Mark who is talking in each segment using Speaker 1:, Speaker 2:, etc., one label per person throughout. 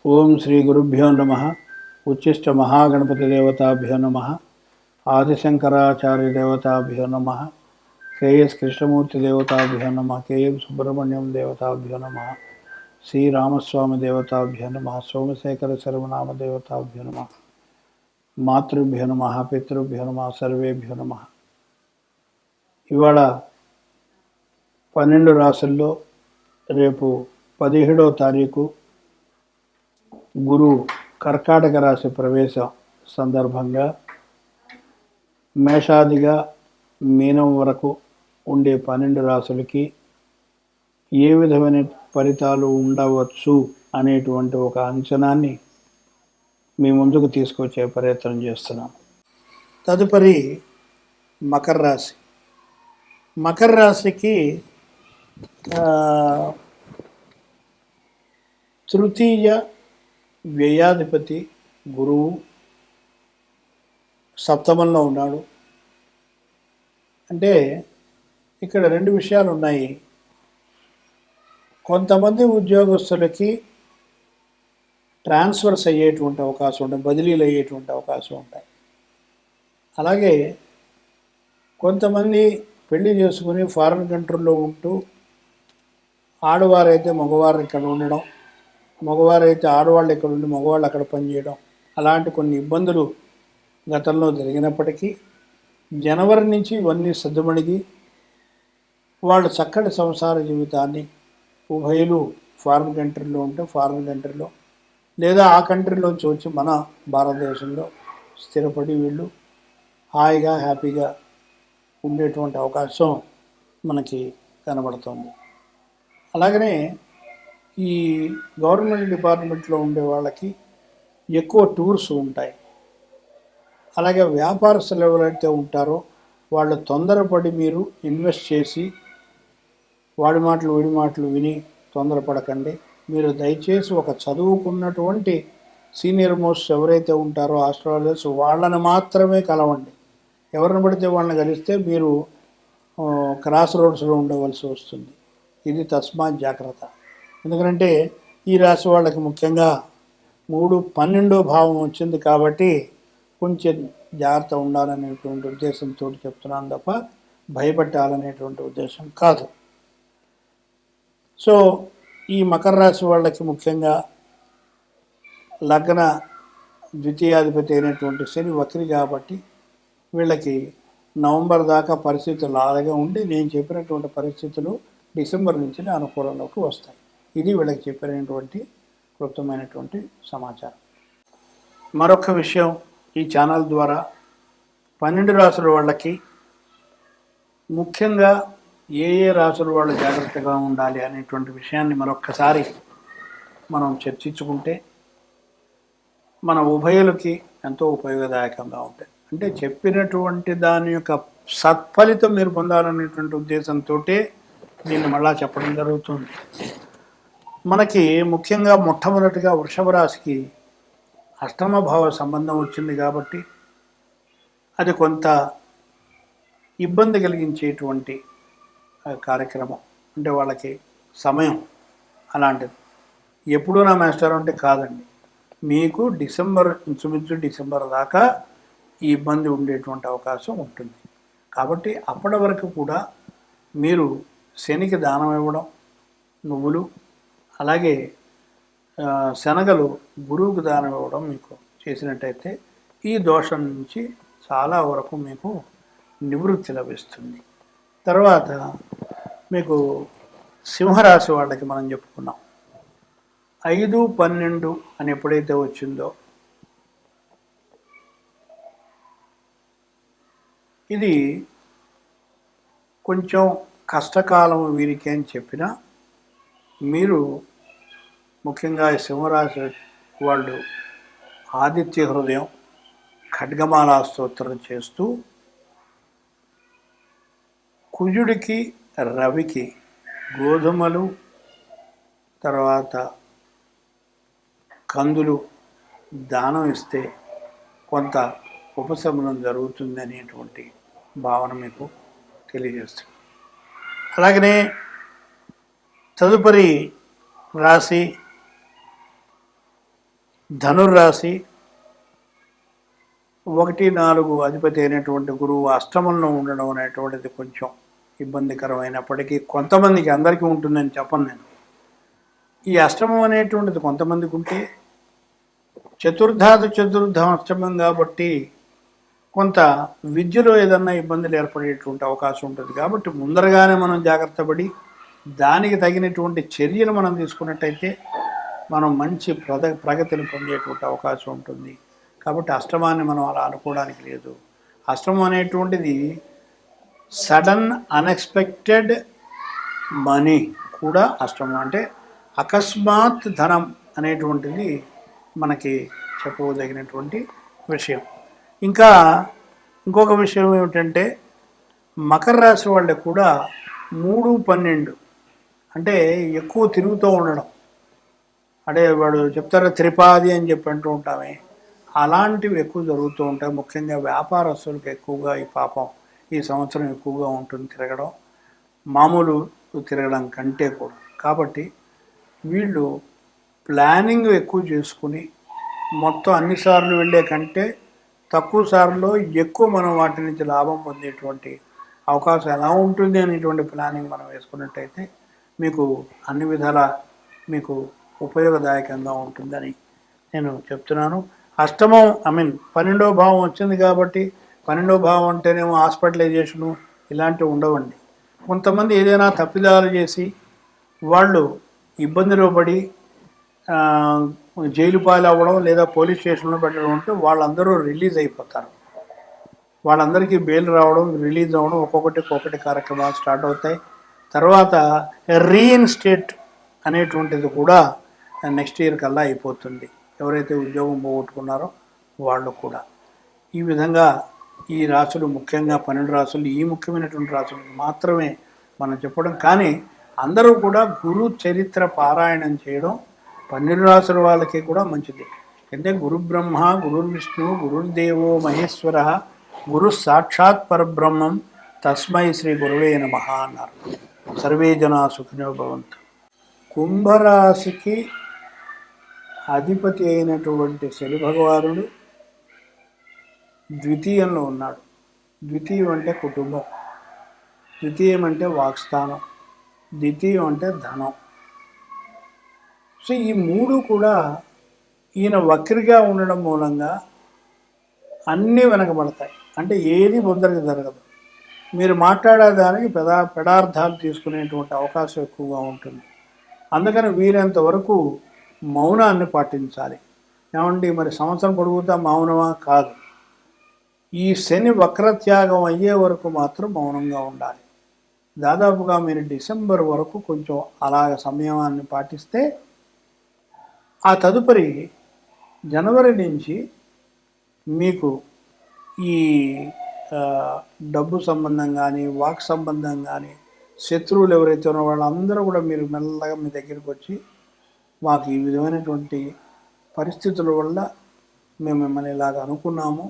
Speaker 1: ఓం శ్రీ గురుభ్యో నమ. ఉచ్చిష్ట మహాగణపతి దేవతాభ్యో నమ. ఆదిశంకరాచార్య దేవతాభ్యో నమ. కేఎస్ కృష్ణమూర్తి దేవతాభ్యో నమ. కేఎం సుబ్రహ్మణ్యం దేవతాభ్యో నమ. శ్రీరామస్వామి దేవతాభ్యో నమ. సోమశేఖర శర్వనామ దేవతాభ్యో నమ. మాతృభ్యో నమ. పితృభ్యో నమ. సర్వేభ్యో నమ. ఇవాళ 12 రాసుల్లో రేపు 17వ తారీఖు గురు కర్కాటక రాశి ప్రవేశం సందర్భంగా మేషాదిగా మీనం వరకు ఉండే 12 రాశులకి ఏ విధమైన ఫలితాలు ఉండవచ్చు అనేటువంటి ఒక అంచనాన్ని మీ ముందుకు తీసుకొచ్చే ప్రయత్నం చేస్తున్నాం. తదుపరి మకర రాశి. మకర రాశికి తృతీయ వ్యయాధిపతి గురువు సప్తమంలో ఉన్నాడు. అంటే ఇక్కడ 2 విషయాలు ఉన్నాయి. కొంతమంది ఉద్యోగస్తులకి ట్రాన్స్ఫర్స్ అయ్యేటువంటి అవకాశం ఉంటాయి, బదిలీలు అయ్యేటువంటి అవకాశం ఉంటాయి. అలాగే కొంతమంది పెళ్లి చేసుకుని ఫారిన్ కంట్రీలో ఉంటూ ఆడవారైతే మగవారు ఇక్కడ ఉండడం, మగవారైతే ఆడవాళ్ళు ఇక్కడ ఉండి మగవాళ్ళు అక్కడ పనిచేయడం, అలాంటి కొన్ని ఇబ్బందులు గతంలో జరిగినప్పటికీ జనవరి నుంచి ఇవన్నీ సద్దుమణిగి వాళ్ళు చక్కటి సంసార జీవితాన్ని ఉభయులు ఫారిన్ కంట్రీలో ఉంటే ఫారిన్ కంట్రీలో లేదా ఆ కంట్రీలోంచి వచ్చి మన భారతదేశంలో స్థిరపడి వీళ్ళు హాయిగా హ్యాపీగా ఉండేటువంటి అవకాశం మనకి కనబడుతుంది. అలాగనే ఈ గవర్నమెంట్ డిపార్ట్మెంట్లో ఉండే వాళ్ళకి ఎక్కువ టూర్స్ ఉంటాయి. అలాగే వ్యాపారస్తులు ఎవరైతే ఉంటారో వాళ్ళు తొందరపడి మీరు ఇన్వెస్ట్ చేసి వాడి మాటలు వీడి మాటలు విని తొందరపడకండి. మీరు దయచేసి ఒక చదువుకున్నటువంటి సీనియర్ మోస్ట్ ఎవరైతే ఉంటారో ఆస్ట్రాలజర్స్ వాళ్ళని మాత్రమే కలవండి. ఎవరిని పడితే వాళ్ళని కలిస్తే మీరు క్రాస్ రోడ్స్లో ఉండవలసి వస్తుంది. ఇది తస్మాత్ జాగ్రత్త. ఎందుకంటే ఈ రాశి వాళ్ళకి ముఖ్యంగా 3-12 భావం వచ్చింది కాబట్టి కొంచెం జాగ్రత్త ఉండాలనేటువంటి ఉద్దేశంతో చెప్తున్నాను తప్ప భయపెట్టాలనేటువంటి ఉద్దేశం కాదు. సో ఈ మకర రాశి వాళ్ళకి ముఖ్యంగా లగ్న ద్వితీయాధిపతి అయినటువంటి శని వక్రి కాబట్టి వీళ్ళకి నవంబర్ దాకా పరిస్థితులు అలాగే ఉండి నేను చెప్పినటువంటి పరిస్థితులు డిసెంబర్ నుంచి అనుకూలంలోకి వస్తాయి. ఇది వీళ్ళకి చెప్పినటువంటి క్లుప్తమైనటువంటి సమాచారం. మరొక విషయం, ఈ ఛానల్ ద్వారా 12 రాసుల వాళ్ళకి ముఖ్యంగా ఏ రాసుల వాళ్ళు జాగ్రత్తగా ఉండాలి అనేటువంటి విషయాన్ని మరొక్కసారి మనం చర్చించుకుంటే మన ఉభయులకి ఎంతో ఉపయోగదాయకంగా ఉంటాయి. అంటే చెప్పినటువంటి దాని యొక్క సత్ఫలితం మీరు పొందాలనేటువంటి ఉద్దేశంతో దీన్ని మళ్ళా చెప్పడం జరుగుతుంది. మనకి ముఖ్యంగా మొట్టమొదటిగా వృషభ రాశికి అష్టమ భావ సంబంధం వచ్చింది కాబట్టి అది కొంత ఇబ్బంది కలిగించేటువంటి కార్యక్రమం. అంటే వాళ్ళకి సమయం అలాంటిది. ఎప్పుడూ నా మాస్టర్ అంటే కాదండి, మీకు ఇంచుమించు డిసెంబర్ దాకా ఈ ఇబ్బంది ఉండేటువంటి అవకాశం ఉంటుంది. కాబట్టి అప్పటి వరకు కూడా మీరు శనికి దానం ఇవ్వడం, నువ్వులు, అలాగే శనగలు గురువుకు దానం ఇవ్వడం మీకు చేసినట్టయితే ఈ దోషం నుంచి చాలా వరకు మీకు నివృత్తి లభిస్తుంది. తర్వాత మీకు సింహరాశి వాళ్ళకి మనం చెప్పుకున్నాం 5-12 అని ఎప్పుడైతే వచ్చిందో ఇది కొంచెం కష్టకాలం వీరికి అని చెప్పినా మీరు ముఖ్యంగా సింహరాశి వాళ్ళు ఆదిత్య హృదయం, ఖడ్గమాలా స్తోత్రం చేస్తూ కుజుడికి రవికి గోధుమలు తర్వాత కందులు దానం ఇస్తే కొంత ఉపశమనం జరుగుతుంది అనేటువంటి భావన మీకు తెలియజేస్తుంది. అలాగనే తదుపరి రాశి ధనుర్రాశి 1, 4 అధిపతి అయినటువంటి గురువు అష్టమంలో ఉండడం అనేటువంటిది కొంచెం ఇబ్బందికరమైనప్పటికీ కొంతమందికి, అందరికీ ఉంటుందని చెప్పను నేను. ఈ అష్టమం అనేటువంటిది కొంతమందికి ఉంటే చతుర్థం అష్టమం కాబట్టి కొంత విద్యలో ఏదన్నా ఇబ్బందులు ఏర్పడేటువంటి అవకాశం ఉంటుంది. కాబట్టి ముందరగానే మనం జాగ్రత్త పడి దానికి తగినటువంటి చర్యలు మనం తీసుకున్నట్టయితే మనం మంచి ప్రగతిని పొందేటువంటి అవకాశం ఉంటుంది. కాబట్టి అష్టమాన్ని మనం అలా అనుకోవడానికి లేదు. అష్టమం అనేటువంటిది సడన్ అన్ఎక్స్పెక్టెడ్ మనీ కూడా అష్టమం అంటే అకస్మాత్ ధనం అనేటువంటిది మనకి చెప్పదగినటువంటి విషయం. ఇంకా ఇంకొక విషయం ఏమిటంటే మకర రాశి వాళ్ళకి కూడా 3, 12 అంటే ఎక్కువ తిరుగుతూ ఉండడం, అంటే వాడు చెప్తారు త్రిపాది అని చెప్పి అంటూ ఉంటామే, అలాంటివి ఎక్కువ జరుగుతూ ఉంటాయి. ముఖ్యంగా వ్యాపారస్తులకు ఎక్కువగా ఈ పాపం ఈ సంవత్సరం ఎక్కువగా ఉంటుంది తిరగడం, మామూలు తిరగడం కంటే కూడా. కాబట్టి వీళ్ళు ప్లానింగ్ ఎక్కువ చేసుకుని మొత్తం అన్నిసార్లు వెళ్ళే కంటే తక్కువ సార్లు ఎక్కువ మనం వాటి నుంచి లాభం పొందేటువంటి అవకాశం ఎలా ఉంటుంది అనేటువంటి ప్లానింగ్ మనం వేసుకున్నట్టయితే మీకు అన్ని విధాల మీకు ఉపయోగదాయకంగా ఉంటుందని నేను చెప్తున్నాను. అష్టమం 12వ భావం వచ్చింది కాబట్టి 12వ భావం అంటేనేమో హాస్పిటలైజేషను ఇలాంటివి ఉండవండి. కొంతమంది ఏదైనా తప్పిదాలు చేసి వాళ్ళు ఇబ్బందిలో పడి జైలు పాలు అవ్వడం లేదా పోలీస్ స్టేషన్లో పెట్టడం ఉంటే వాళ్ళందరూ రిలీజ్ అయిపోతారు. వాళ్ళందరికీ బెయిల్ రావడం, రిలీజ్ అవ్వడం, ఒక్కొక్కటి కార్యక్రమాలు స్టార్ట్ అవుతాయి. తర్వాత రీఇన్స్టేట్ అనేటువంటిది కూడా నెక్స్ట్ ఇయర్ కల్లా అయిపోతుంది. ఎవరైతే ఉద్యోగం పోగొట్టుకున్నారో వాళ్ళు కూడా. ఈ విధంగా ఈ రాశులు, ముఖ్యంగా 12 రాశులు, ఈ ముఖ్యమైనటువంటి రాశులు మాత్రమే మనం చెప్పడం. కానీ అందరూ కూడా గురు చరిత్ర పారాయణం చేయడం 12 రాశుల వాళ్ళకి కూడా మంచిది. అంటే గురు బ్రహ్మ, గురు విష్ణు, గురుర్దేవో మహేశ్వర, గురు సాక్షాత్ పరబ్రహ్మం, తస్మై శ్రీ గురువే నమః అన్నారు. సర్వే జనా సుఖినో భవంతు. కుంభరాశికి అధిపతి అయినటువంటి శని భగవానుడు ద్వితీయంలో ఉన్నాడు. ద్వితీయం అంటే కుటుంబం, ద్వితీయం అంటే వాక్స్థానం, ద్వితీయం అంటే ధనం. సో ఈ 3 కూడా ఈయన వక్రిగా ఉండడం మూలంగా అన్నీ వెనకబడతాయి. అంటే ఏది ముందరికి జరగదు. మీరు మాట్లాడేదానికి పెడార్థాలు తీసుకునేటువంటి అవకాశం ఎక్కువగా ఉంటుంది. అందుకని వీరంత వరకు మౌనాన్ని పాటించాలి. ఏమండి మరి సంవత్సరం పొడుగుతా మౌనమా? కాదు. ఈ శని వక్రత్యాగం అయ్యే వరకు మాత్రం మౌనంగా ఉండాలి. దాదాపుగా మీరు డిసెంబర్ వరకు కొంచెం అలాగ సంయమాన్ని పాటిస్తే ఆ తదుపరి జనవరి నుంచి మీకు ఈ డబ్బు సంబంధం కానీ, వాక్ సంబంధం కానీ, శత్రువులు ఎవరైతే ఉన్నారో వాళ్ళందరూ కూడా మీరు మెల్లగా మీ దగ్గరికి వచ్చి మాకు ఈ విధమైనటువంటి పరిస్థితుల వల్ల మేము మిమ్మల్ని ఇలాగ అనుకున్నాము,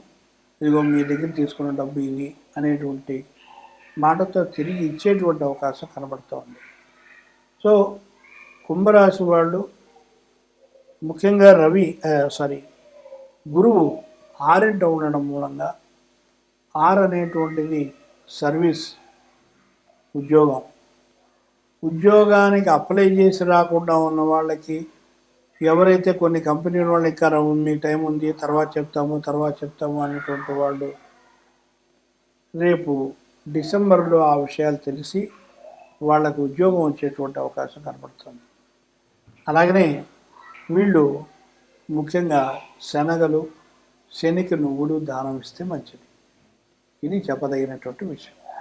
Speaker 1: ఇదిగో మీ దగ్గర తీసుకున్న డబ్బు ఇది అనేటువంటి మాటతో తిరిగి ఇచ్చేటువంటి అవకాశం కనబడుతోంది. సో కుంభరాశి వాళ్ళు ముఖ్యంగా గురువు 6 ఉండడం మూలంగా, 6 అనేటువంటిది సర్వీస్, ఉద్యోగానికి అప్లై చేసి రాకుండా ఉన్న వాళ్ళకి, ఎవరైతే కొన్ని కంపెనీల వాళ్ళు ఇంకా మీ టైం ఉంది తర్వాత చెప్తాము అనేటువంటి వాళ్ళు రేపు డిసెంబర్లో ఆ విషయాలు తెలిసి వాళ్ళకు ఉద్యోగం వచ్చేటువంటి అవకాశం కనబడుతుంది. అలాగనే వీళ్ళు ముఖ్యంగా శనగలు, శనికి నువ్వులు దానం ఇస్తే మంచిది. ఇది చెప్పదగినటువంటి విషయం.